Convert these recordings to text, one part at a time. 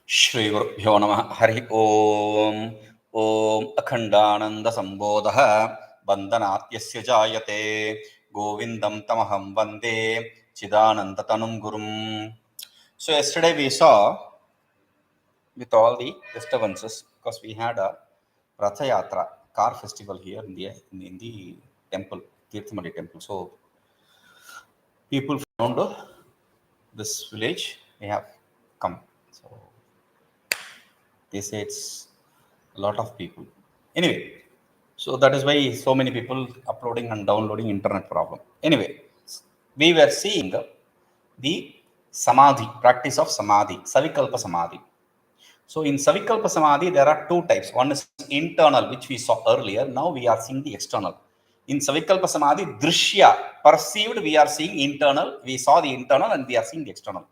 Shri Gurubhyo Namah Hari Om Om Akhandananda Sambodha Bandhanat Yasya Jayate Govindam Tamaham Vande Chidanandatanum Gurum. So yesterday we saw, with all the disturbances, because we had a Ratha Yatra car festival here in the temple, Tirthamadi temple. So people found this village, they have come. So they say it's a lot of people. Anyway, so that is why so many people uploading and downloading internet problem. Anyway, we were seeing the samadhi, practice of samadhi, savikalpa samadhi. So in savikalpa samadhi, there are two types. One is internal, which we saw earlier. Now we are seeing the external. In savikalpa samadhi, drishya, perceived, we are seeing internal. We saw the internal and we are seeing the external.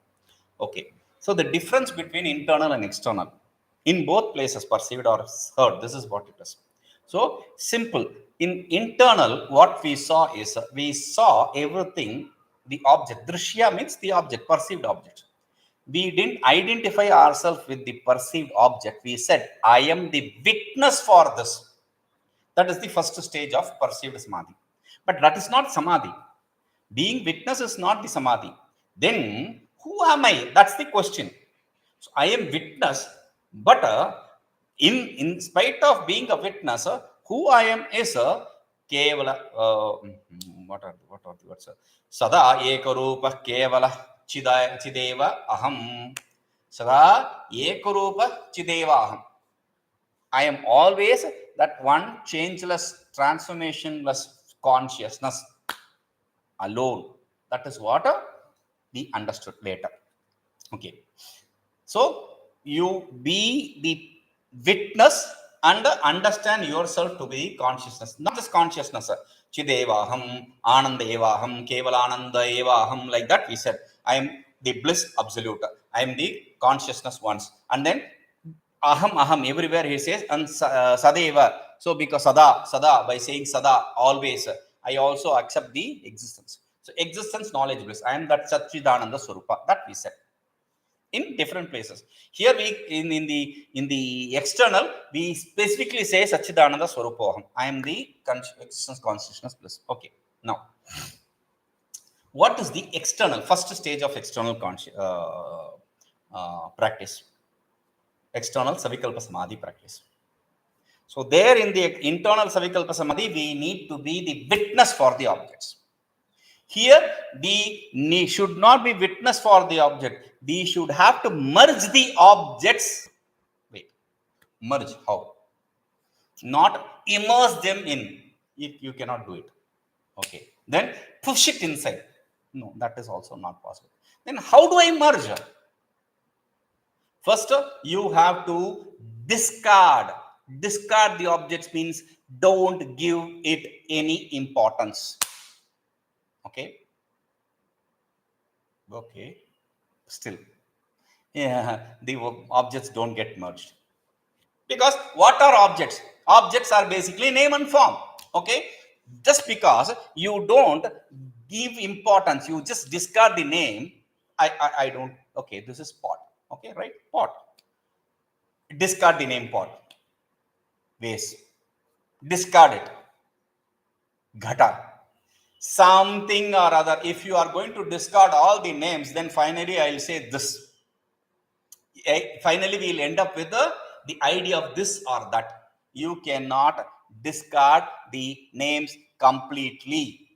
Okay. So the difference between internal and external, in both places, perceived or heard, this is what it is. So simple. In internal, what we saw is we saw everything, the object. Drishya means the object, perceived object. We didn't identify ourselves with the perceived object. We said, I am the witness for this. That is the first stage of perceived samadhi. But that is not samadhi. Being witness is not the samadhi. Then who am I? That's the question. So I am witness, but in spite of being a witness, who I am is kevala. What are the words? Sada ekarupa kevala chideva aham. Sada ekarupa chideva aham. I am always that one changeless, transformationless consciousness alone. That is what we understood later. Okay. So you be the witness and understand yourself to be consciousness, not just consciousness. Chidevaham, ānandevāhaṃ, kevalanandevāhaṃ, like that we said. I am the bliss absolute. I am the consciousness once. And then aham, everywhere he says, and sadeva. So because sada, by saying sada, always, I also accept the existence. So existence, knowledge, bliss. I am that Satchidananda Swarupa. That we said. In different places. Here we in the external, we specifically say Satchidananda Swarupoham. I am the existence consciousness bliss. Okay. Now, what is the external, first stage of external practice? External savikalpa samadhi practice. So there in the internal savikalpa samadhi, we need to be the witness for the objects. Here, we should not be witness for the object. We should have to merge the objects. Wait, merge how? Not immerse them in. If you cannot do it. Okay. Then push it inside. No, that is also not possible. Then how do I merge? First, you have to discard. Discard the objects means don't give it any importance. Okay. Okay. Still, yeah, the objects don't get merged. Because what are objects? Objects are basically name and form. Okay. Just because you don't give importance, you just discard the name. I don't. Okay, this is pot. Okay, right? Pot. Discard the name pot. Vase. Discard it. Ghata. Something or other. If you are going to discard all the names, then finally I will say this. Finally, we will end up with the idea of this or that. You cannot discard the names completely.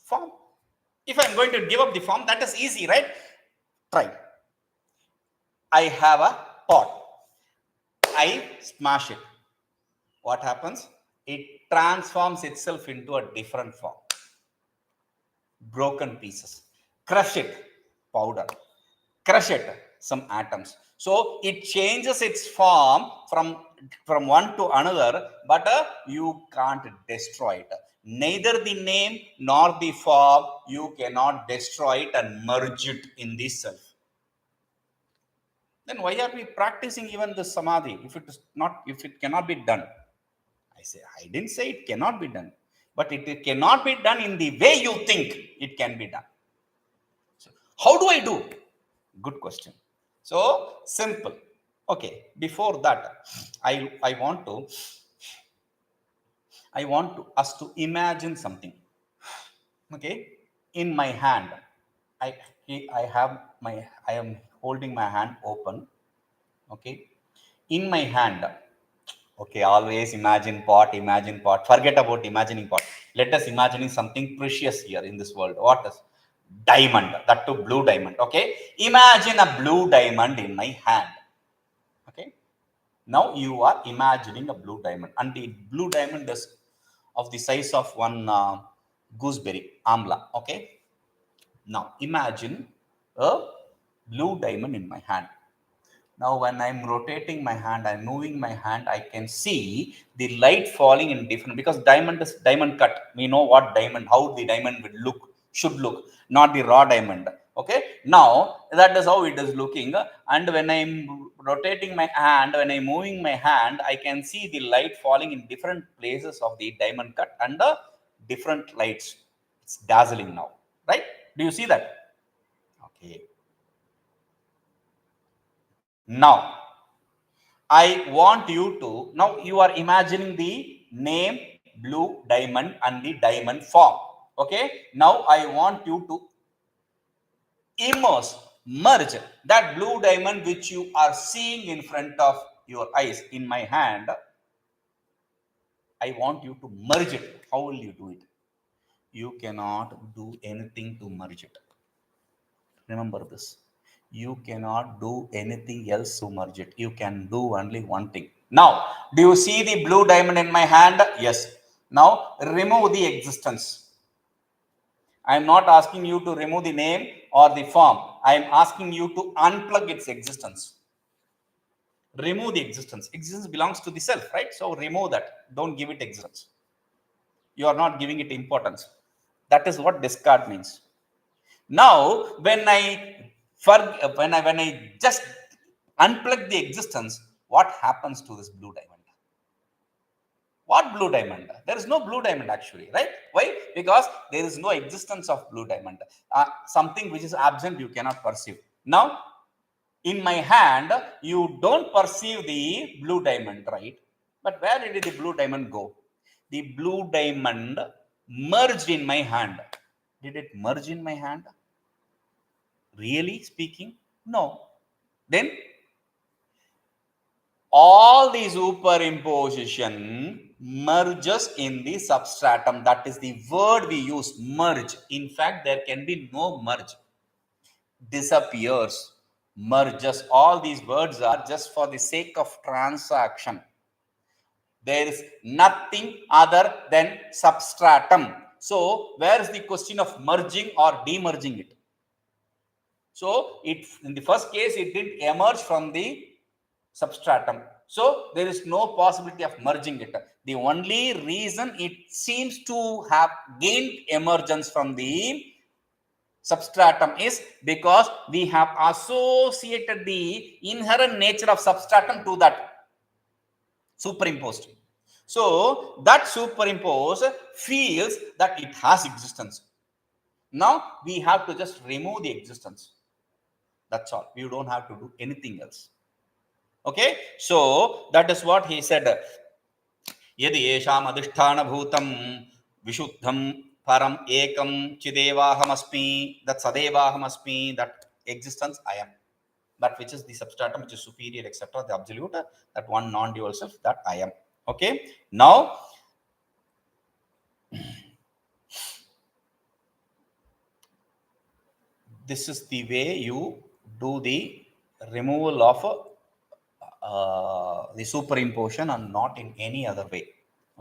Form. If I am going to give up the form, that is easy, right? Try. I have a pot. I smash it. What happens? It transforms itself into a different form. Broken pieces. Crush it. Powder. Crush it. Some atoms. So it changes its form from one to another, but you can't destroy it. Neither the name nor the form, you cannot destroy it and merge it in the self. Then why are we practicing even the samadhi if it cannot be done? I didn't say it cannot be done, but it cannot be done in the way you think it can be done. So how do I do? Good question. So simple. Okay. Before that, I want to us to imagine something. Okay. In my hand, I I have my I am holding my hand open. Okay. In my hand. Okay, always imagine pot. Forget about imagining pot. Let us imagining something precious here in this world. What is diamond? That too, blue diamond. Okay, imagine a blue diamond in my hand. Okay, now you are imagining a blue diamond, and the blue diamond is of the size of one gooseberry, amla. Okay, now imagine a blue diamond in my hand. Now, when I'm rotating my hand, I'm moving my hand, I can see the light falling in different, because diamond is diamond cut. We know what diamond, how the diamond will look, should look, not the raw diamond. Okay. Now, that is how it is looking. And when I'm rotating my hand, when I'm moving my hand, I can see the light falling in different places of the diamond cut and the different lights. It's dazzling now, right? Do you see that? Okay. Now, I want you to, now you are imagining the name blue diamond and the diamond form. Okay. Now I want you to merge that blue diamond which you are seeing in front of your eyes in my hand. I want you to merge it. How will you do it? You cannot do anything to merge it. Remember this. You cannot do anything else to merge it. You can do only one thing. Now, do you see the blue diamond in my hand? Yes. Now, remove the existence. I am not asking you to remove the name or the form. I am asking you to unplug its existence. Remove the existence. Existence belongs to the self, right? So, remove that. Don't give it existence. You are not giving it importance. That is what discard means. Now, when I just unplug the existence, what happens to this blue diamond? What blue diamond? There is no blue diamond actually, right? Why? Because there is no existence of blue diamond. Something which is absent, you cannot perceive. Now, in my hand, you don't perceive the blue diamond, right? But where did the blue diamond go? The blue diamond merged in my hand. Did it merge in my hand? Really speaking? No. Then all the superimposition merges in the substratum. That is the word we use, merge. In fact, there can be no merge. Disappears, merges. All these words are just for the sake of transaction. There is nothing other than substratum. So, where is the question of merging or demerging it? So, in the first case, it did emerge from the substratum. So, there is no possibility of merging it. The only reason it seems to have gained emergence from the substratum is because we have associated the inherent nature of substratum to that, superimposed. So, that superimposed feels that it has existence. Now, we have to just remove the existence. That's all. We don't have to do anything else. Okay. So, that is what he said. Yadi yesham adhyastanāmarūpādipravilāpena vishuddhaṃ param ekam chidevahamasmi, that sadevahamasmi, that existence I am. That which is the substratum, which is superior, etc., the absolute, that one non-dual self, that I am. Okay. Now, this is the way you do the removal of the superimposition and not in any other way.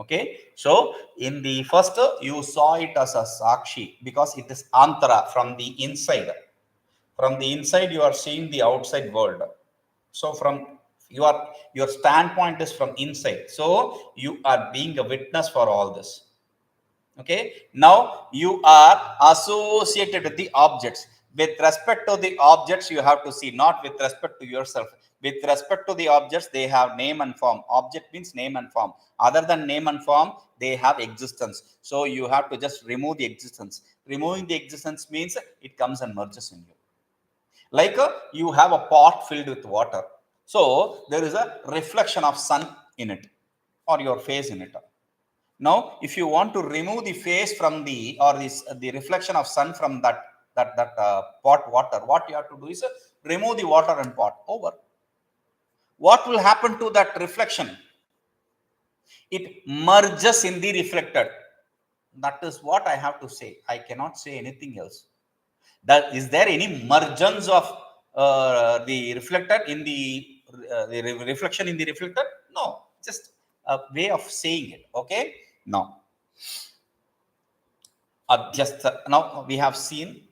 Okay. So, in the first, you saw it as a sakshi because it is antara, from the inside. From the inside, you are seeing the outside world. So, from your standpoint is from inside. So, you are being a witness for all this. Okay. Now, you are associated with the objects. With respect to the objects, you have to see, not with respect to yourself. With respect to the objects, they have name and form. Object means name and form. Other than name and form, they have existence. So, you have to just remove the existence. Removing the existence means it comes and merges in you. Like you have a pot filled with water. So there is a reflection of sun in it or your face in it. Now, if you want to remove the face from the or this the reflection of sun from that pot water, what you have to do is remove the water and pot over. What will happen to that reflection? It merges in the reflected. That is what I have to say. I cannot say anything else. That is there any mergence of the reflected in the reflection in the reflected? No, just a way of saying it. Okay. Now, now we have seen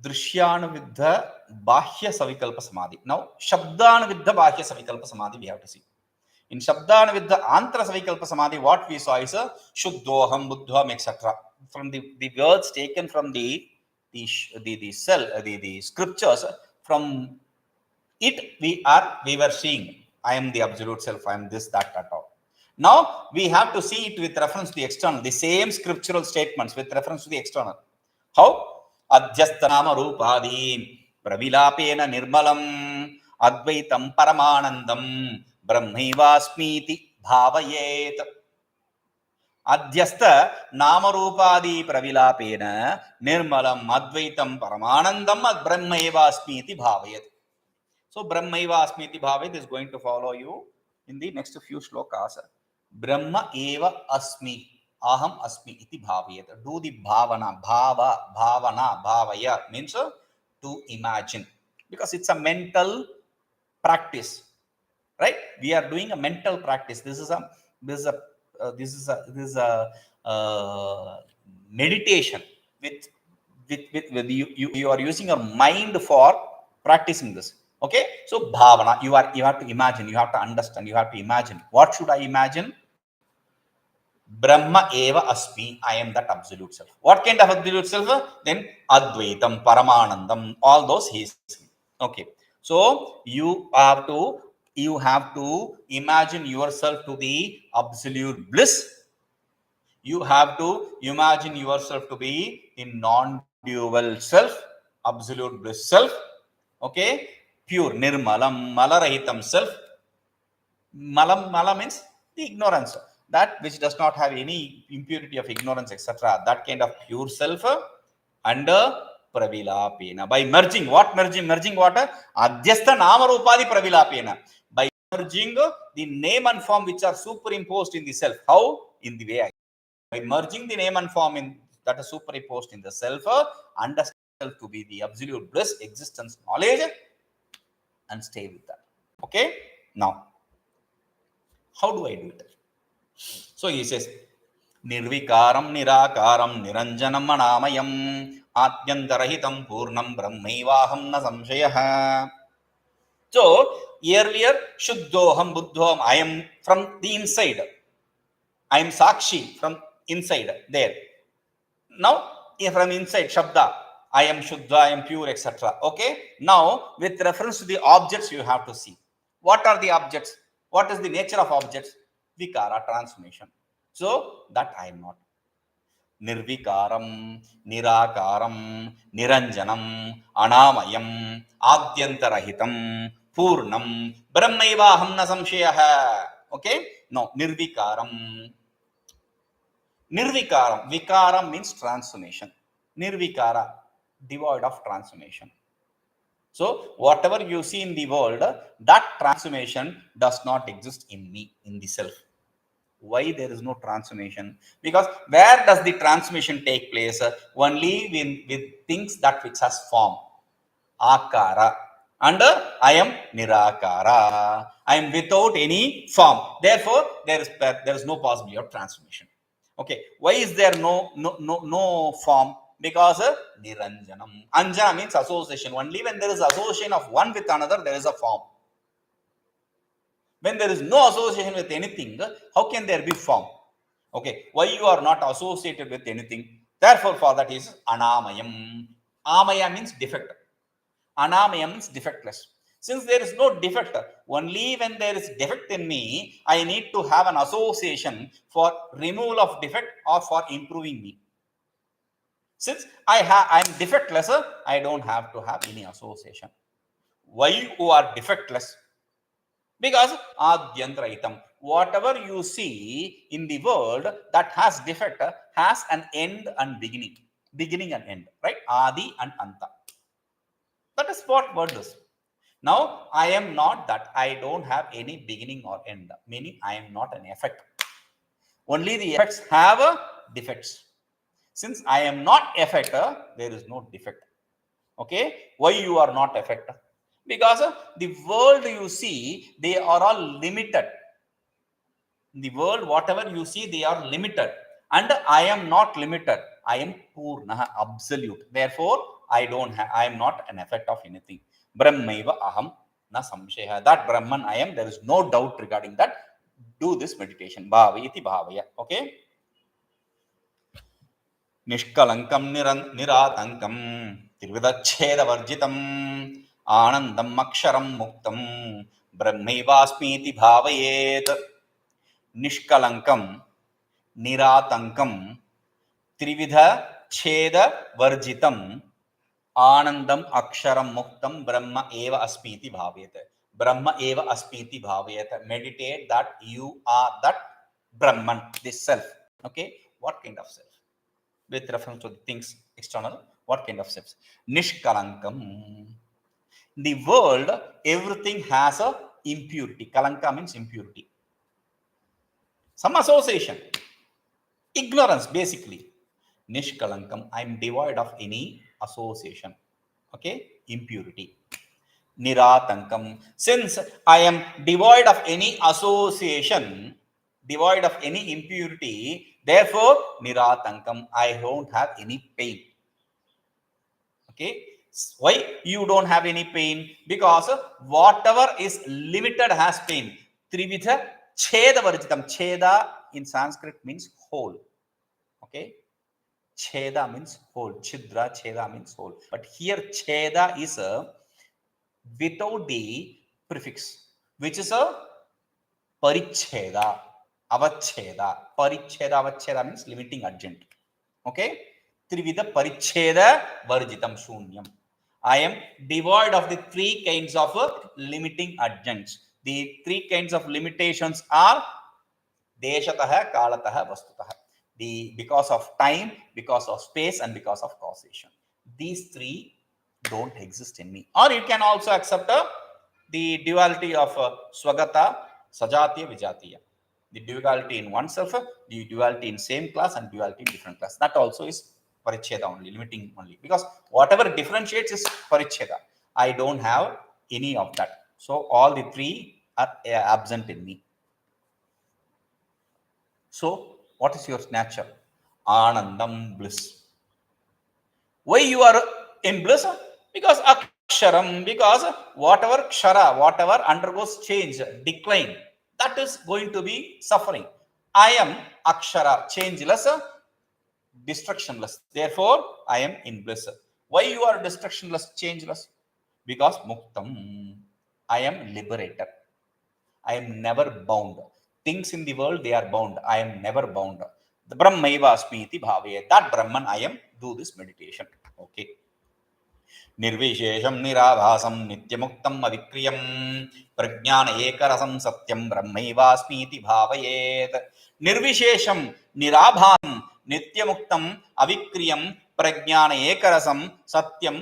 drishyānuviddha bāhya savikalpa samadhi. Now, shabdānuviddha bāhya savikalpa samadhi we have to see. In shabdānuviddha antara savikalpa samadhi, what we saw is a śuddhaṃ, buddhaṃ, etc. From the words taken from the scriptures, from it we were seeing I am the absolute self, I am this, that, all. Now we have to see it with reference to the external, the same scriptural statements with reference to the external. How? Adhyastanāmarūpādipravilāpena nirmalam advaitaṃ paramānandaṃ brahmaivāsmīti bhāvayet. adhyastanāmarūpādipravilāpena nirmalam advaitaṃ paramānandaṃ brahmaivāsmīti bhāvayet. So brahmaivāsmīti bhāvayet is going to follow you in the next few shlokas. Brahma eva asmi, aham asmi iti bhāvayet. Do the bhavana, bhavaya means to imagine, because it's a mental practice, right? We are doing a mental practice. This is a meditation with you are using your mind for practicing this. Okay, so bhavana, you have to imagine, you have to understand, you have to imagine. What should I imagine? Brahma eva asmi, I am that absolute self. What kind of absolute self? Then advaitaṃ, paramānandaṃ, all those he is. Okay, so you have to imagine yourself to the absolute bliss. You have to imagine yourself to be in non-dual self, absolute bliss self. Okay, pure nirmalam, malarahitam self. Mala means the ignorance, that which does not have any impurity of ignorance, etc. That kind of pure self under pravilāpena. By merging, what merging? Merging what? Adhyastanāmarūpādipravilāpena. By merging the name and form which are superimposed in the self. How? In the way by merging the name and form in that is superimposed in the self, understand self to be the absolute bliss, existence, knowledge, and stay with that. Okay, now how do I do it? So he says, nirvikāraṃ, nirākāraṃ, nirañjanamanāmayam, ādyantarahitaṃ, pūrṇaṃ, brahmaivāhaṃ, na saṃśayaḥ. So earlier, śuddhaṃ, buddhaṃ, I am from the inside. I am sakshi from inside there. Now from inside, shabda, I am shuddha, I am pure, etc. Okay. Now with reference to the objects, you have to see. What are the objects? What is the nature of objects? Vikara, transformation. So that I am not. Nirvikāraṃ, nirākāraṃ, nirañjanamanāmayam, ādyantarahitaṃ, pūrṇaṃ, brahmaivāhaṃ, na saṃśayaḥ. Okay. Now nirvikāraṃ. Nirvikāraṃ. Vikāram means transformation. Nirvikara, devoid of transformation. So whatever you see in the world, that transformation does not exist in me, in the self. Why there is no transformation? Because where does the transformation take place? Only with things that which has form. Akara. And I am nirākāra. I am without any form. Therefore, there is no possibility of transformation. Okay. Why is there no form? Because nirañjanam. Anjana means association. Only when there is association of one with another, there is a form. When there is no association with anything, how can there be form? Okay. Why you are not associated with anything? Therefore, for that is anamayam. Amaya means defect. Anamayam means defectless. Since there is no defect, only when there is defect in me, I need to have an association for removal of defect or for improving me. Since I am defectless, I don't have to have any association. Why you are defectless? Because ādyantarahitaṃ, whatever you see in the world that has defect has an end and beginning and end, right? Adi and anta. That is what word is. Now I am not that. I don't have any beginning or end, meaning I am not an effect. Only the effects have defects. Since I am not effect, there is no defect. Okay, why you are not effect? Because the world you see, they are all limited. In the world, whatever you see, they are limited, and I am not limited. I am pūrṇaṃ, absolute. Therefore, I am not an effect of anything. Brahmaivāhaṃ na saṃśayaḥ. That Brahman I am. There is no doubt regarding that. Do this meditation. Bhāvayet. Okay. niṣkalaṅkaṃ nirātaṅkaṃ trividhacchedavarjitam ānandamakṣaraṃ muktaṃ brahmaivāsmīti bhāvayet. niṣkalaṅkaṃ nirātaṅkaṃ trividhacchedavarjitam ānandamakṣaraṃ muktaṃ brahma eva asmīti bhāvayet. Brahma eva asmīti bhāvayet. Meditate that you are that Brahman, this self. Okay, what kind of self? With reference to the things external, what kind of self? niṣkalaṅkaṃ. The world, everything has a impurity. Kalanka means impurity. Some association. Ignorance, basically. niṣkalaṅkaṃ. I am devoid of any association. Okay, impurity. nirātaṅkaṃ. Since I am devoid of any association, devoid of any impurity, therefore nirātaṅkaṃ, I don't have any pain. Okay, why you don't have any pain? Because whatever is limited has pain. trividhacchedavarjitam. Cheda in Sanskrit means hole. Okay, cheda means hole. Chidra, cheda means hole. But here cheda is without the prefix, which is a parichcheda, avachcheda. Parichcheda, avachcheda means limiting adjunct. Okay, trividha parichcheda varjitam shunyam. I am devoid of the three kinds of limiting adjuncts. The three kinds of limitations are deshatah, kalatah, vastutah. Because of time, because of space, and because of causation. These three don't exist in me. Or you can also accept the duality of swagata, sajatiya, vijatiya. The duality in oneself, the duality in same class, and duality in different class. That also is parichcheda only, limiting only. Because whatever differentiates is parichcheda. I don't have any of that. So all the three are absent in me. So what is your nature? Ānandam, bliss. Why you are in bliss? Because aksharam, because whatever kshara, whatever undergoes change, decline, that is going to be suffering. I am akshara, changeless, destructionless. Therefore, I am in bliss. Why you are destructionless, changeless? Because muktaṃ, I am liberated. I am never bound. Things in the world, they are bound. I am never bound. The brahmaivāsmīti bhāvayet. That Brahman I am. Do this meditation. Okay. nirviśeṣaṃ nirābhāsaṃ nityamuktamavikriyam prajñānaikarasaṃ satyaṃ brahmaivāsmīti bhāvayet. nirviśeṣaṃ nirābhāsaṃ nityamuktamavikriyam prajñānaikarasaṃ satyaṃ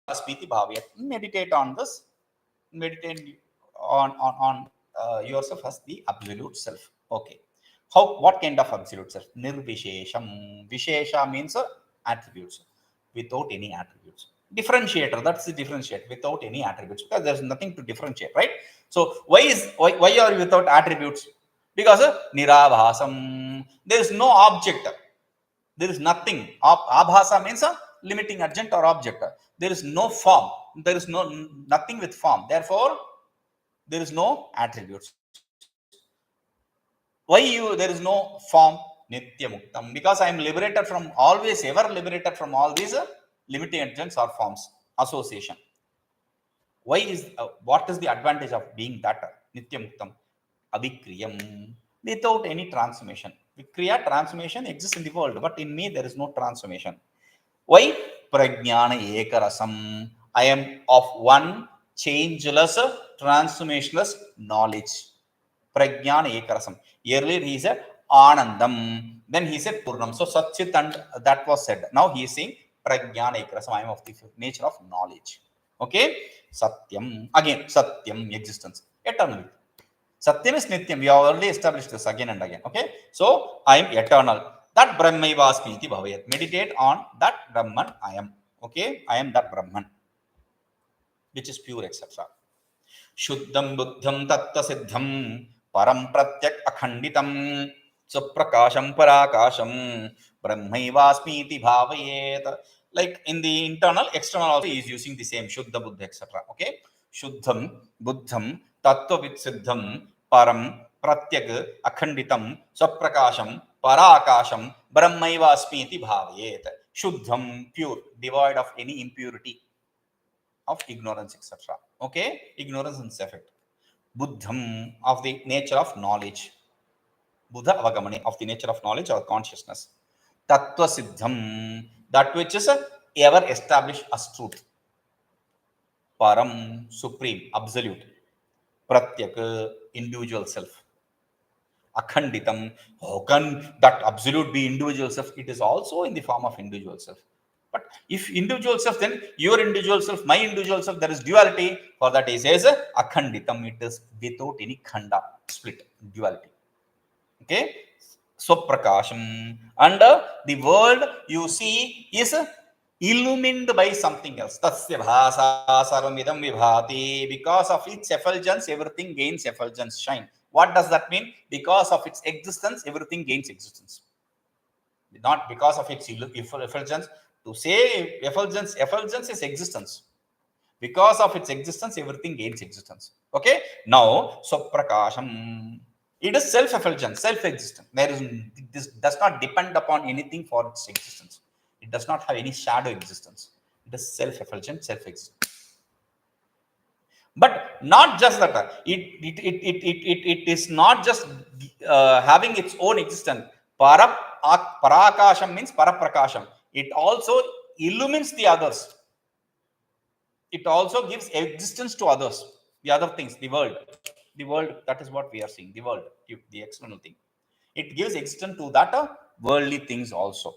asmīti bhāvayet. Meditate on this. Meditate on yourself as the absolute self. Okay. What kind of absolute self? nirviśeṣaṃ. Vishesha means attributes, without any attributes. Differentiator, that's the differentiator, without any attributes, because there's nothing to differentiate, right? So why are you without attributes? Because nirābhāsaṃ, there is no object, there is nothing. Abhasa means a limiting adjunct or object. There is no form, there is nothing with form, therefore there is no attributes. Why there is no form? Nityamuktam, because I am liberated from, always ever liberated from all these limiting adjuncts or forms, association. Why is what is the advantage of being that nityamuktam? Avikriyam, without any transformation. Vikriya, transformation exists in the world, but in me there is no transformation. Why? Prajñānaikarasaṃ. I am of one changeless, transformationless knowledge. Prajñānaikarasaṃ. Earlier he said ānandam. Then he said pūrṇaṃ. So Satchit and that was said. Now he is saying Prajñānaikarasaṃ. I am of the nature of knowledge. Okay? Satyam. Again, Satyam, existence. Eternally. Satyam is Nityam. We have already established this again and again. Okay? So I am eternal. That brahmaivāsmīti bhāvayet. Meditate on that Brahman I am. Okay? I am that Brahman, which is pure, etc. शुद्धं बुद्धं तत्त्वसिद्धं परं प्रत्यगakhaṇḍitam svaprakāśaṃ parākāśaṃ brahmaivāsmīti bhāvayet. Like in the internal, external also he is using the same Shuddha, Buddha, etc. Okay? Shuddham, Buddham, tattvasiddhaṃ, param, pratyagakhaṇḍitam, svaprakāśaṃ, parākāśaṃ, brahmaivāsmīti bhāvayet. Shuddham, pure, devoid of any impurity, of ignorance, etc. Okay? Ignorance and effect. Buddham, of the nature of knowledge. Buddha avagamane, of the nature of knowledge or consciousness. Tattvasiddhaṃ, that which is ever established as truth. Param, supreme, absolute. Pratyak, individual self. Akhaṇḍitam, how can that absolute be individual self? It is also in the form of individual self. But if individual self, then your individual self, my individual self, there is duality. For that he says akhaṇḍitam, it is without any khanda, split, duality. Okay? Svaprakāśaṃ. And the world you see is illumined by something else. Tasya bhāsā sarvamidam vibhāti. Because of its effulgence, everything gains effulgence, shine. What does that mean? Because of its existence, everything gains existence. Not because of its effulgence. To say effulgence is existence. Because of its existence, everything gains existence. Okay? Now, svaprakāśaṃ. It is self-effulgent, self-existent. This does not depend upon anything for its existence. It does not have any shadow existence. It is self-effulgent, self-existent. But not just that. It is not just having its own existence. Parākāśaṃ means paraprakāśaṃ. It also illumines the others. It also gives existence to others, the other things, the world. The world, that is what we are seeing, the world, the external thing. It gives existence to that worldly things also.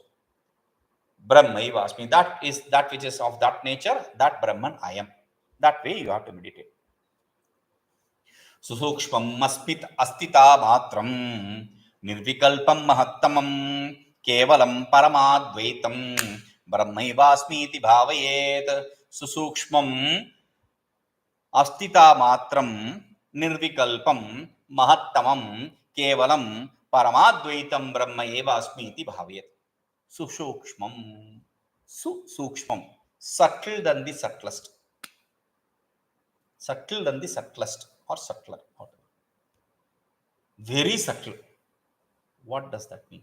Brahmaivāsmīti, that is that which is of that nature, that Brahman I am. That way you have to meditate. susūkṣmamastitāmātraṃ nirvikāraṃ mahattamam kevalam paramādvaitam brahmaivāsmīti bhāvayet. Susūkṣmam astitāmātraṃ nirvikāraṃ mahattamam kevalam paramādvaitam brahmaivāsmīti bhāvayet. Susūkṣmam, susūkṣmam, subtle than the subtlest. Subtle than the subtlest or subtler. Very subtle. What does that mean?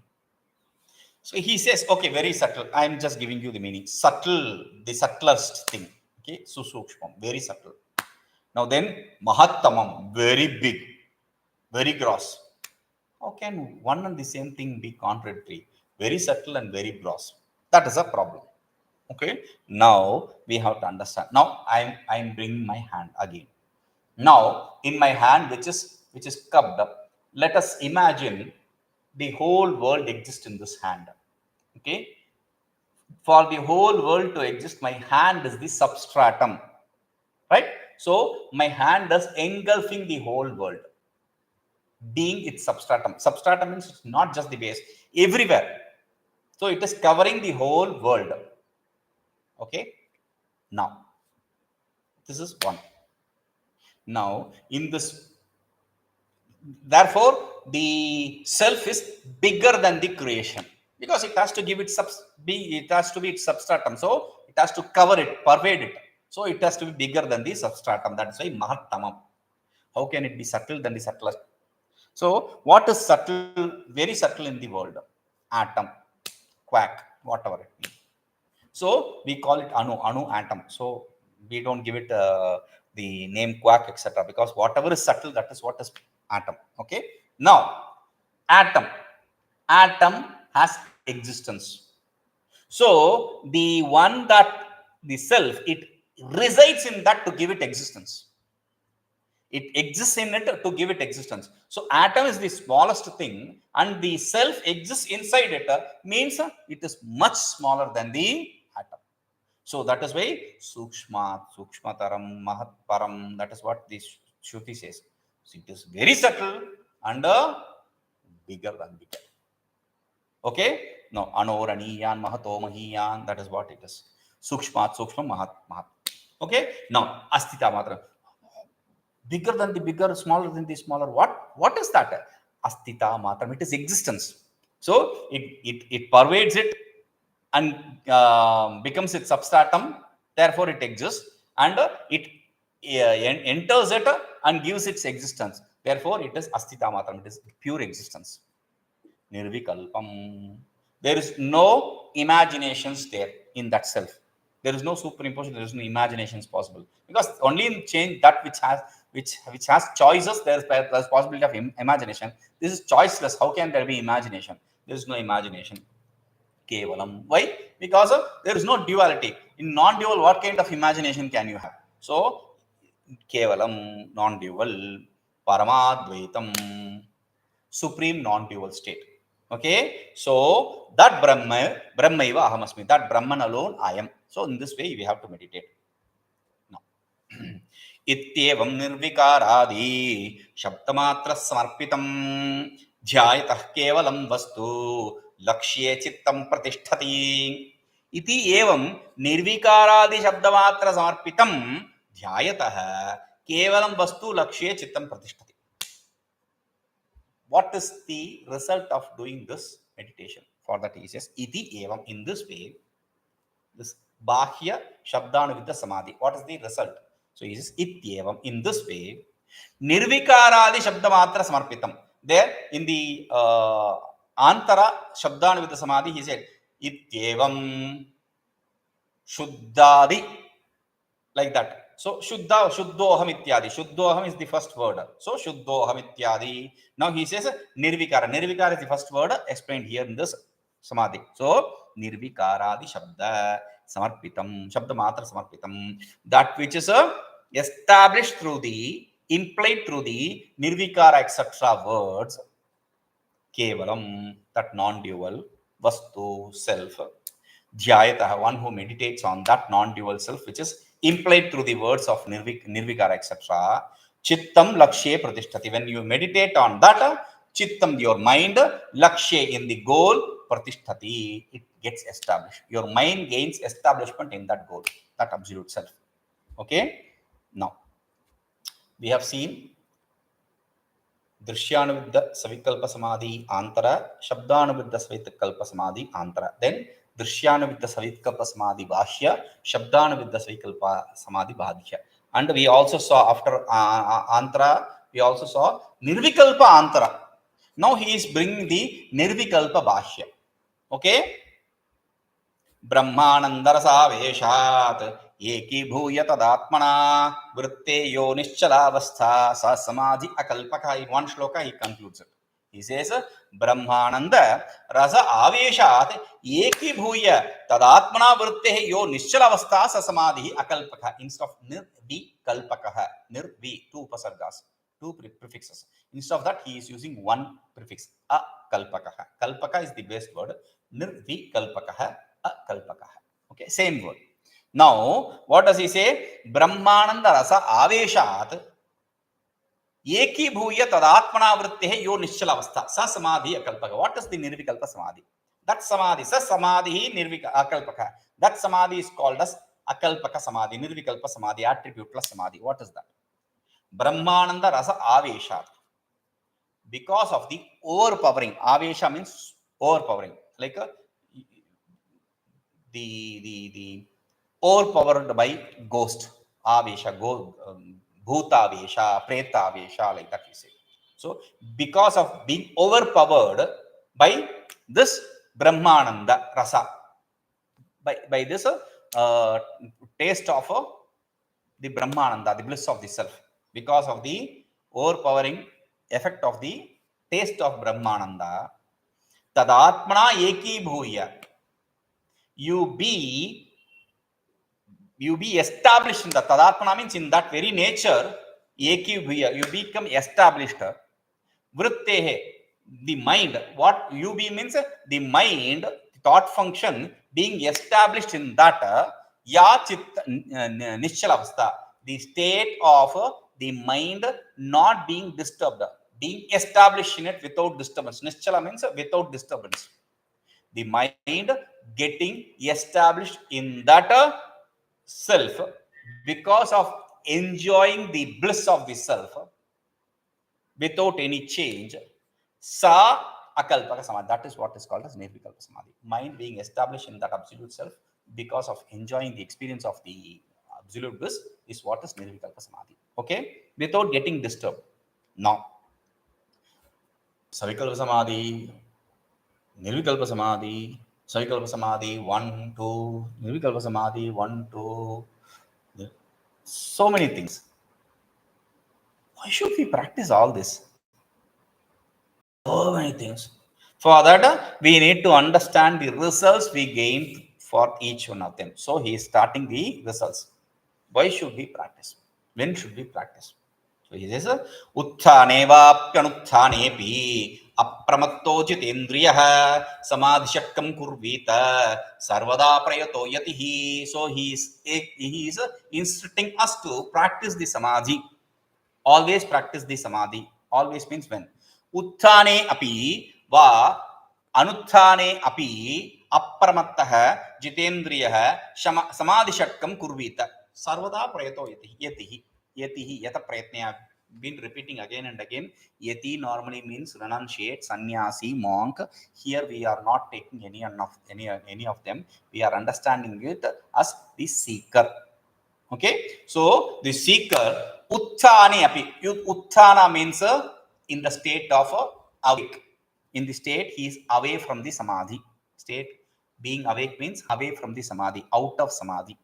So he says, okay, very subtle. I am just giving you the meaning. Subtle, the subtlest thing. Okay, susūkṣmam, very subtle. Now then, mahattamam, very big, very gross. How can one and the same thing be contradictory? Very subtle and very gross. That is a problem. Okay. Now we have to understand. Now I'm bringing my hand again. Now in my hand, which is cupped up, let us imagine the whole world exists in this hand. Okay. For the whole world to exist, my hand is the substratum. Right? So my hand is engulfing the whole world, being its substratum. Substratum means it's not just the base, everywhere. So it is covering the whole world. Okay. Now, this is one. Now, in this, therefore, the self is bigger than the creation because it has to give it it has to be its substratum. So it has to cover it, pervade it. So it has to be bigger than the substratum. That's why mahattamam. How can it be subtle than the subtlest? So what is subtle, very subtle in the world? Atom, quark, whatever it means. So we call it anu, atom. So we don't give it the name quark, etc. Because whatever is subtle, that is what is atom. Okay. Now, atom has existence. So the one that the self, it resides in that to give it existence. It exists in it to give it existence. So atom is the smallest thing and the self exists inside it, means it is much smaller than the atom. So that is why sukshmataram mahat param, that is what this Shruti says. So it is very subtle and bigger than bigger. Okay, now anoraniyan mahato mahiyan, that is what it is. Sukshma mahat mahat. Okay, now astitamatram, bigger than the bigger, smaller than the smaller. What is that? Astitamatram, it is existence. So it pervades it and becomes its substratum, therefore it exists, and it enters it and gives its existence, therefore it is astitamatram, it is pure existence. Nirvikalpam, there is no imaginations there in that self. There is no superimposition, there is no imaginations possible, because only in change that which has choices, there's possibility of imagination. This is choiceless, how can there be imagination? There is no imagination. Kevalam, why? Because there is no duality. In non-dual, what kind of imagination can you have? So kevalam, non-dual, paramadvaitam, supreme non-dual state. Okay, so that brahmaivāhaṃ asmi, that Brahman alone I am. So in this way we have to meditate. Now, ityevam nirvikārādi shabdamātra samarpitam dhyāyatah kevalam vastu lakshye chittam pratisthati. Iti evam nirvikārādi shabdamātra samarpitam dhyāyatah kevalam vastu lakshye chittam pratisthati. What is the result of doing this meditation? For that he says, iti evam, in this way, this bahya shabdanuvita samadhi. What is the result? So he says, iti evam, in this way, nirvikārādi shabdamātra samarpitam. There in the antara shabdanuvita samadhi, he said, iti evam shuddhādi, like that. So shuddhoham ityadi. Shuddhoham is the first word. So shuddhoham ityadi. Now he says nirvikara. Nirvikara is the first word explained here in this samadhi. So nirvikārādi shabda samarpitam, shabda matra samarpitam, that which is established through the, implied through the nirvikara etc. words. Kevalam, that non-dual, vastu, self. Dhyayatah, one who meditates on that non-dual self, which is implied through the words of nirvikara etc. Chittam lakshye pratisthati. When you meditate on that, chittam, your mind, lakshye, in the goal, pratisthati, it gets established. Your mind gains establishment in that goal, that absolute self. Okay, now we have seen drishyanuviddha savikalpa samadhi antara, shabdanuviddha savikalpa samadhi antara, then drishyanuviddha savikalpa samadhi bhashya, shabdanuviddha savikalpa samadhi bhadhya. And we also saw after antara, we also saw nirvikalpa antara. Now he is bringing the nirvikalpa bhashya. Okay, brahmanandarasaveshat ekibhuya tadatmana vritte yo niṣkalaṅkaṃ sa samadhi akalpaka. In one shloka he concludes it. He says, brahmananda rasa aveshat ekibhuya tadatmana vritte yo niṣkalaṅkaṃ sa samadhi akalpaka. Instead of nirvikalpaka, nirvi, two upasargas, two prefixes. Instead of that he is using one prefix, akalpaka. Kalpaka is the base word, nirvikalpaka, akalpaka. Okay, same word. Now, what does he say? Brahmananda rasa aveshat ekibhuya tadatmana vrittehe yo niṣkalaṅkaṃ sa samadhi akalpaka. What is the nirvikalpa samadhi? That samadhi, sa samadhi akalpaka. That samadhi is called as akalpaka samadhi, nirvikalpa samadhi, attributeless samadhi. What is that? Brahmananda rasa aveshat. Because of the overpowering, avesha means overpowering, like the overpowered by ghost, avesha, bhutavesha, pretavesha, like that you say. So because of being overpowered by this brahmananda rasa, by this taste of the brahmananda, the bliss of the self, because of the overpowering effect of the taste of brahmananda, tadatmana ekibhuya, you be established in the tadatmana means in that very nature, you become established. Vrittehe, the mind, what you be means the mind, thought function being established in that ya chitta niṣkalavastha, the state of the mind not being disturbed, being established in it without disturbance. Niṣkala means without disturbance. The mind getting established in that self because of enjoying the bliss of the self without any change. Sa akalpaka samadhi. That is what is called as nirvikāraṃ samadhi. Mind being established in that absolute self because of enjoying the experience of the absolute bliss is what is nirvikāraṃ samadhi. Okay, without getting disturbed. Now, savikalpa samadhi, nirvikalpa samadhi, savikalpa samadhi 1, 2, nirvikalpa samadhi 1, 2. So many things. Why should we practice all this? So many things. For that, we need to understand the results we gain for each one of them. So he is starting the results. Why should we practice? When should we practice? So he says, vāpyanutthāne'pyapramatto jitendriyah samadhishakkam kurvita sarvada prayato yatihi. So he is instructing us to practice the samadhi. Always practice the samadhi. Always means when. उत्थाने अपि वा अनुत्थाने अपि अप्रमत्तः जितेन्द्रियः समाधिषट्कं कुर्वीत सर्वदा प्रयतो यतिः यत प्रयत्ने. I've been repeating again and again. Yati normally means renunciate, sannyasi, monk. Here we are not taking any of them. We are understanding it as the seeker. Okay, so the seeker utthane api. Utthana means in the state of awake. In the state, he is away from the samadhi. State being awake means away from the samadhi, out of samadhi.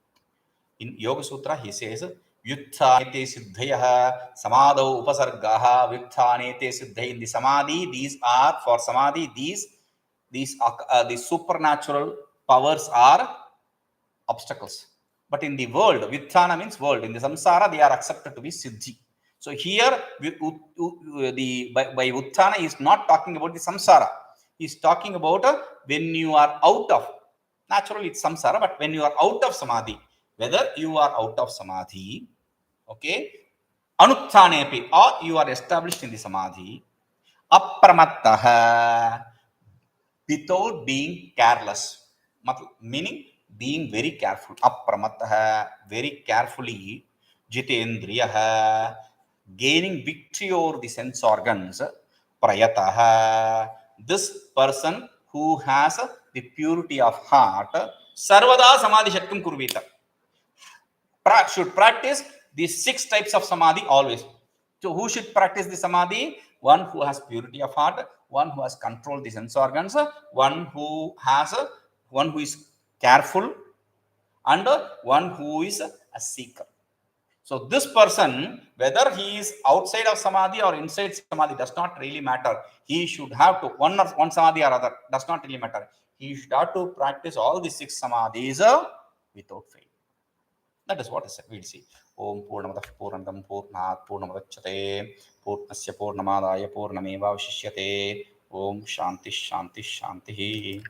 In Yoga Sutra, he says, Vyutthanete siddhayah samadau upasargaha vyutthanete siddhay. In the samadhi, these are for samadhi, these the supernatural powers are obstacles. But in the world, Vyutthana means world. In the samsara, they are accepted to be siddhi. So here, by Utthana, he is not talking about the samsara. He is talking about when you are out of, naturally it's samsara, but when you are out of samadhi, whether you are out of samadhi, okay, anutthanepi, or you are established in the samadhi, apramattaha, without being careless, meaning being very careful. Apramattaha, very carefully, jitendriyaha, gaining victory over the sense organs, prayataha, this person who has the purity of heart, sarvada samadhi shatkam kurvita, should practice these 6 types of samadhi always. So who should practice the samadhi? One who has purity of heart, one who has controlled the sense organs, one who is careful, and one who is a seeker. So this person, whether he is outside of samadhi or inside samadhi, does not really matter. He should have to one samadhi or other, does not really matter. He should have to practice all the 6 samadhis without fail. That is what is said. We'll see. Om pūrṇaṃ pūrṇaṃ pūrṇāt pūrṇamudachyate pūrṇasya pūrṇamadāya pūrṇamevāvasishyate. Om shanti shanti shanti.